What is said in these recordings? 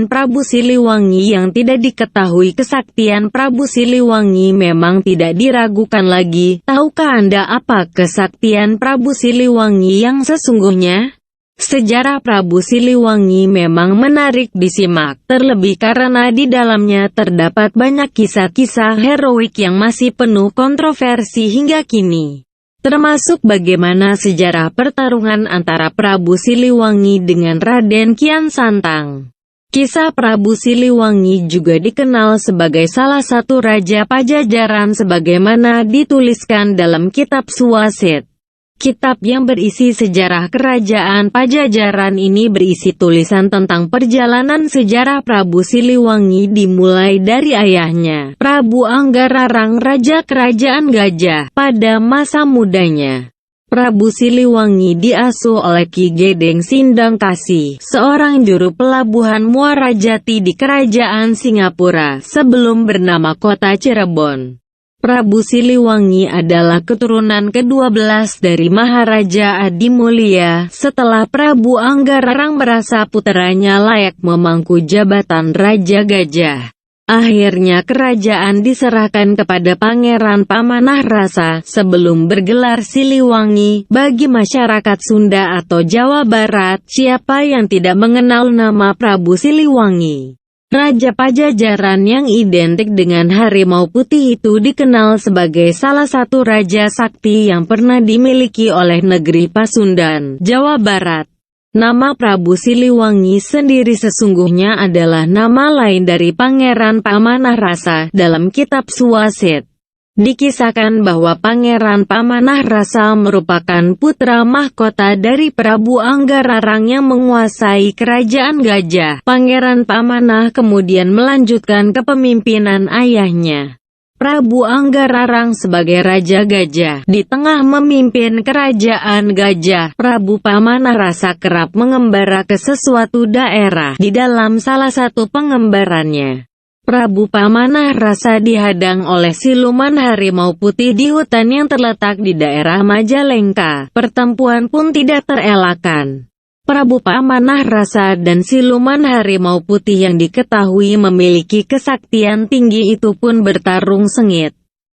Prabu Siliwangi yang tidak diketahui. Kesaktian Prabu Siliwangi memang tidak diragukan lagi. Tahukah Anda apa kesaktian Prabu Siliwangi yang sesungguhnya? Sejarah Prabu Siliwangi memang menarik disimak, terlebih karena di dalamnya terdapat banyak kisah-kisah heroik yang masih penuh kontroversi hingga kini. Termasuk bagaimana sejarah pertarungan antara Prabu Siliwangi dengan Raden Kian Santang. Kisah Prabu Siliwangi juga dikenal sebagai salah satu raja Pajajaran sebagaimana dituliskan dalam kitab Suwasid. Kitab yang berisi sejarah kerajaan Pajajaran ini berisi tulisan tentang perjalanan sejarah Prabu Siliwangi dimulai dari ayahnya, Prabu Anggararang, Raja Kerajaan Gajah, pada masa mudanya. Prabu Siliwangi diasuh oleh Ki Gedeng Sindangkasih, seorang juru pelabuhan Muara Jati di Kerajaan Singapura, sebelum bernama kota Cirebon. Prabu Siliwangi adalah keturunan ke-12 dari Maharaja Adimulya. Setelah Prabu Anggararang merasa puteranya layak memangku jabatan Raja Gajah, akhirnya kerajaan diserahkan kepada Pangeran Pamanah Rasa sebelum bergelar Siliwangi. Bagi masyarakat Sunda atau Jawa Barat, siapa yang tidak mengenal nama Prabu Siliwangi? Raja Pajajaran yang identik dengan harimau putih itu dikenal sebagai salah satu raja sakti yang pernah dimiliki oleh negeri Pasundan, Jawa Barat. Nama Prabu Siliwangi sendiri sesungguhnya adalah nama lain dari Pangeran Pamanah Rasa. Dalam kitab Suwasid, dikisahkan bahwa Pangeran Pamanah Rasa merupakan putra mahkota dari Prabu Anggararang yang menguasai kerajaan Gajah. Pangeran Pamanah kemudian melanjutkan kepemimpinan ayahnya, Prabu Anggararang sebagai Raja Gajah. Di tengah memimpin kerajaan Gajah, Prabu Pamanah Rasa kerap mengembara ke sesuatu daerah. Di dalam salah satu pengembarannya, Prabu Pamanah Rasa dihadang oleh siluman harimau putih di hutan yang terletak di daerah Majalengka. Pertempuran pun tidak terelakkan. Prabu Pamanah Rasa dan siluman harimau putih yang diketahui memiliki kesaktian tinggi itu pun bertarung sengit.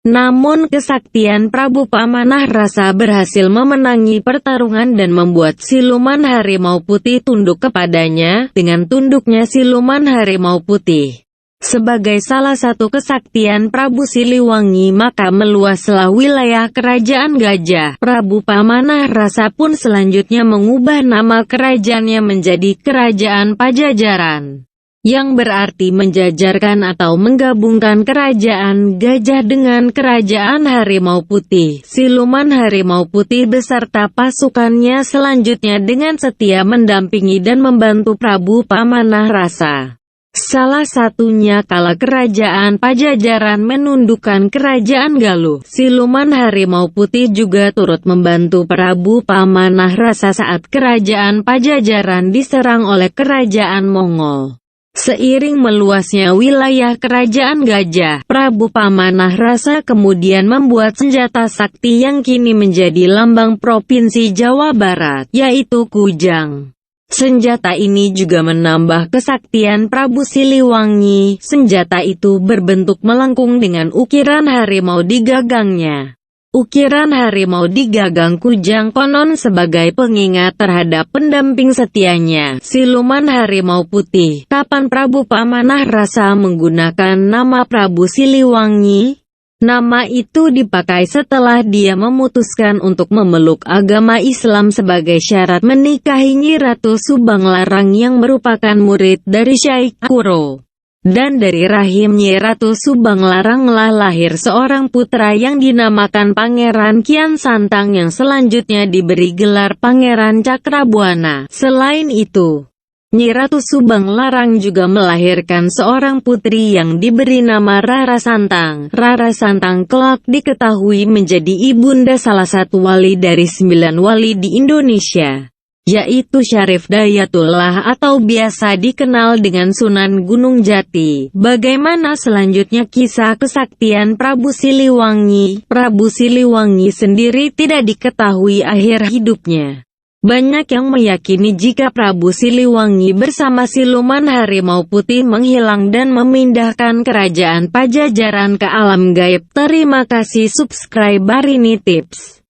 Namun kesaktian Prabu Pamanah Rasa berhasil memenangi pertarungan dan membuat siluman harimau putih tunduk kepadanya. Dengan tunduknya siluman harimau putih sebagai salah satu kesaktian Prabu Siliwangi, maka meluaslah wilayah kerajaan Gajah. Prabu Pamanah Rasa pun selanjutnya mengubah nama kerajaannya menjadi Kerajaan Pajajaran, yang berarti menjajarkan atau menggabungkan kerajaan Gajah dengan kerajaan Harimau Putih. Siluman Harimau Putih beserta pasukannya selanjutnya dengan setia mendampingi dan membantu Prabu Pamanah Rasa. Salah satunya kala kerajaan Pajajaran menundukkan kerajaan Galuh. Siluman Harimau Putih juga turut membantu Prabu Pamanah Rasa saat kerajaan Pajajaran diserang oleh kerajaan Mongol. Seiring meluasnya wilayah kerajaan Gajah, Prabu Pamanah Rasa kemudian membuat senjata sakti yang kini menjadi lambang Provinsi Jawa Barat, yaitu kujang. Senjata ini juga menambah kesaktian Prabu Siliwangi. Senjata itu berbentuk melengkung dengan ukiran harimau di gagangnya. Ukiran harimau di gagang kujang konon sebagai pengingat terhadap pendamping setianya, siluman harimau putih. Kapan Prabu Pamanah Rasa menggunakan nama Prabu Siliwangi? Nama itu dipakai setelah dia memutuskan untuk memeluk agama Islam sebagai syarat menikahi Nyi Ratu Subanglarang yang merupakan murid dari Syekh Kuro. Dan dari rahim Nyi Ratu Subanglaranglah lahir seorang putra yang dinamakan Pangeran Kian Santang yang selanjutnya diberi gelar Pangeran Cakrabuana. Selain itu, Nyi Ratu Subanglarang juga melahirkan seorang putri yang diberi nama Rara Santang. Rara Santang kelak diketahui menjadi ibunda salah satu wali dari 9 wali di Indonesia, yaitu Syarif Dayatullah atau biasa dikenal dengan Sunan Gunung Jati. Bagaimana selanjutnya kisah kesaktian Prabu Siliwangi? Prabu Siliwangi sendiri tidak diketahui akhir hidupnya. Banyak yang meyakini jika Prabu Siliwangi bersama siluman harimau putih menghilang dan memindahkan kerajaan Pajajaran ke alam gaib. Terima kasih subscribe Barini Tips.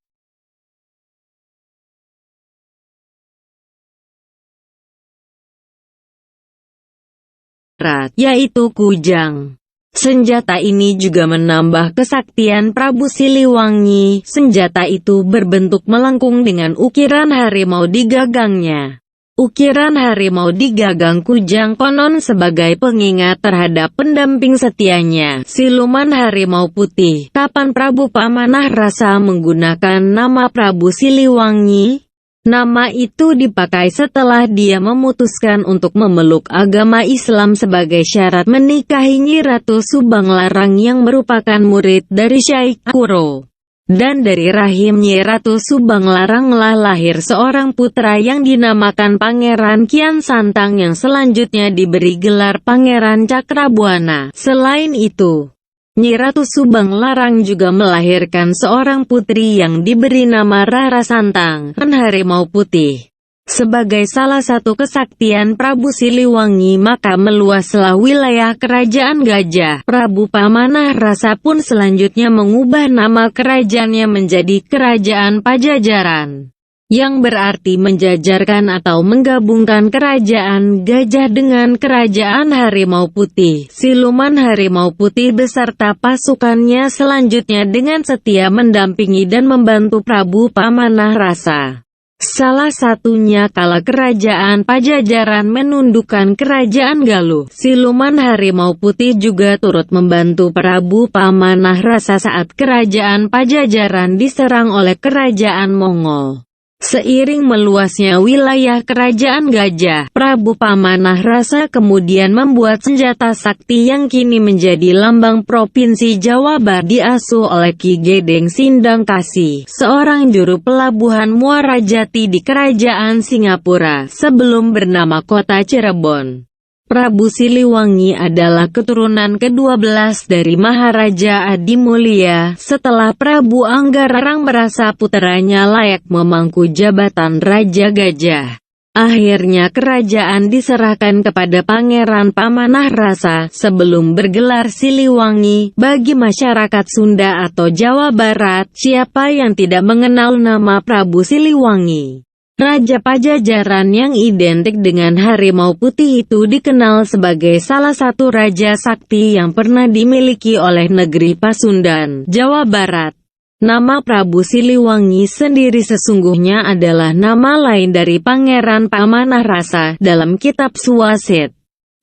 Yaitu kujang. Senjata ini juga menambah kesaktian Prabu Siliwangi. Senjata itu berbentuk melengkung dengan ukiran harimau di gagangnya. Ukiran harimau di gagang kujang konon sebagai pengingat terhadap pendamping setianya, siluman harimau putih. Kapan Prabu Pamanah Rasa menggunakan nama Prabu Siliwangi? Nama itu dipakai setelah dia memutuskan untuk memeluk agama Islam sebagai syarat menikahi Nyi Ratu Subanglarang yang merupakan murid dari Syekh Kuro. Dan dari rahim Nyi Ratu Subanglaranglah lahir seorang putra yang dinamakan Pangeran Kian Santang yang selanjutnya diberi gelar Pangeran Cakrabuana. Selain itu, Nyi Ratu Subanglarang juga melahirkan seorang putri yang diberi nama Rara Santang, harimau putih. Sebagai salah satu kesaktian Prabu Siliwangi, maka meluaslah wilayah kerajaan Gajah. Prabu Pamanah Rasa pun selanjutnya mengubah nama kerajaannya menjadi Kerajaan Pajajaran, yang berarti menjajarkan atau menggabungkan kerajaan Gajah dengan kerajaan harimau putih. Siluman harimau putih beserta pasukannya selanjutnya dengan setia mendampingi dan membantu Prabu Pamanah Rasa. Salah satunya kala kerajaan Pajajaran menundukkan kerajaan Galuh. Siluman harimau putih juga turut membantu Prabu Pamanah Rasa saat kerajaan Pajajaran diserang oleh kerajaan Mongol. Seiring meluasnya wilayah kerajaan Gajah, Prabu Pamanah Rasa kemudian membuat senjata sakti yang kini menjadi lambang Provinsi Jawa Barat diasuh oleh Ki Gedeng Sindangkasih, seorang juru pelabuhan Muara Jati di Kerajaan Singapura, sebelum bernama Kota Cirebon. Prabu Siliwangi adalah keturunan ke-12 dari Maharaja Adimulya. Setelah Prabu Anggararang merasa puteranya layak memangku jabatan Raja Gajah, akhirnya kerajaan diserahkan kepada Pangeran Pamanah Rasa sebelum bergelar Siliwangi. Bagi masyarakat Sunda atau Jawa Barat, siapa yang tidak mengenal nama Prabu Siliwangi? Raja Pajajaran yang identik dengan harimau putih itu dikenal sebagai salah satu raja sakti yang pernah dimiliki oleh negeri Pasundan, Jawa Barat. Nama Prabu Siliwangi sendiri sesungguhnya adalah nama lain dari Pangeran Pamanah Rasa. Dalam kitab Suwaset,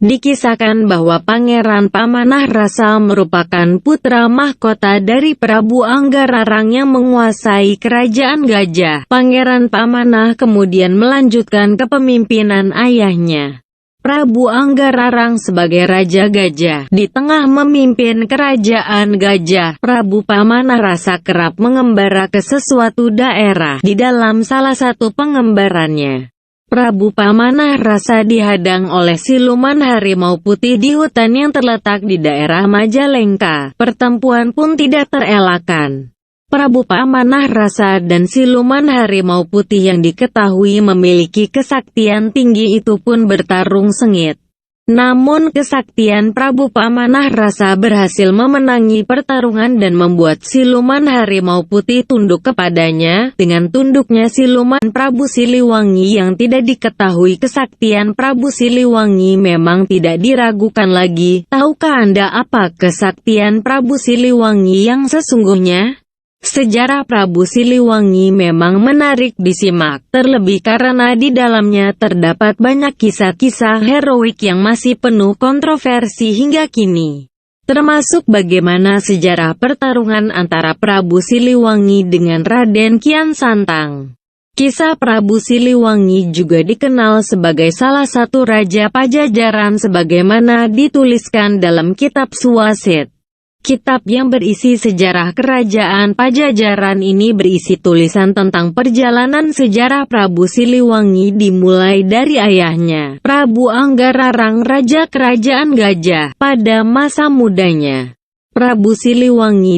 dikisahkan bahwa Pangeran Pamanah Rasa merupakan putra mahkota dari Prabu Anggararang yang menguasai kerajaan Gajah. Pangeran Pamanah kemudian melanjutkan kepemimpinan ayahnya, Prabu Anggararang sebagai Raja Gajah. Di tengah memimpin kerajaan Gajah, Prabu Pamanah Rasa kerap mengembara ke sesuatu daerah. Di dalam salah satu pengembarannya, Prabu Pamanah Rasa dihadang oleh siluman harimau putih di hutan yang terletak di daerah Majalengka. Pertempuran pun tidak terelakkan. Prabu Pamanah Rasa dan siluman harimau putih yang diketahui memiliki kesaktian tinggi itu pun bertarung sengit. Namun kesaktian Prabu Pamanah Rasa berhasil memenangi pertarungan dan membuat siluman harimau putih tunduk kepadanya. Dengan tunduknya siluman Prabu Siliwangi yang tidak diketahui, kesaktian Prabu Siliwangi memang tidak diragukan lagi. Tahukah Anda apa kesaktian Prabu Siliwangi yang sesungguhnya? Sejarah Prabu Siliwangi memang menarik disimak, terlebih karena di dalamnya terdapat banyak kisah-kisah heroik yang masih penuh kontroversi hingga kini. Termasuk bagaimana sejarah pertarungan antara Prabu Siliwangi dengan Raden Kian Santang. Kisah Prabu Siliwangi juga dikenal sebagai salah satu Raja Pajajaran sebagaimana dituliskan dalam kitab Suwaset. Kitab yang berisi sejarah kerajaan Pajajaran ini berisi tulisan tentang perjalanan sejarah Prabu Siliwangi dimulai dari ayahnya, Prabu Anggararang, Raja Kerajaan Gajah, pada masa mudanya. Prabu Siliwangi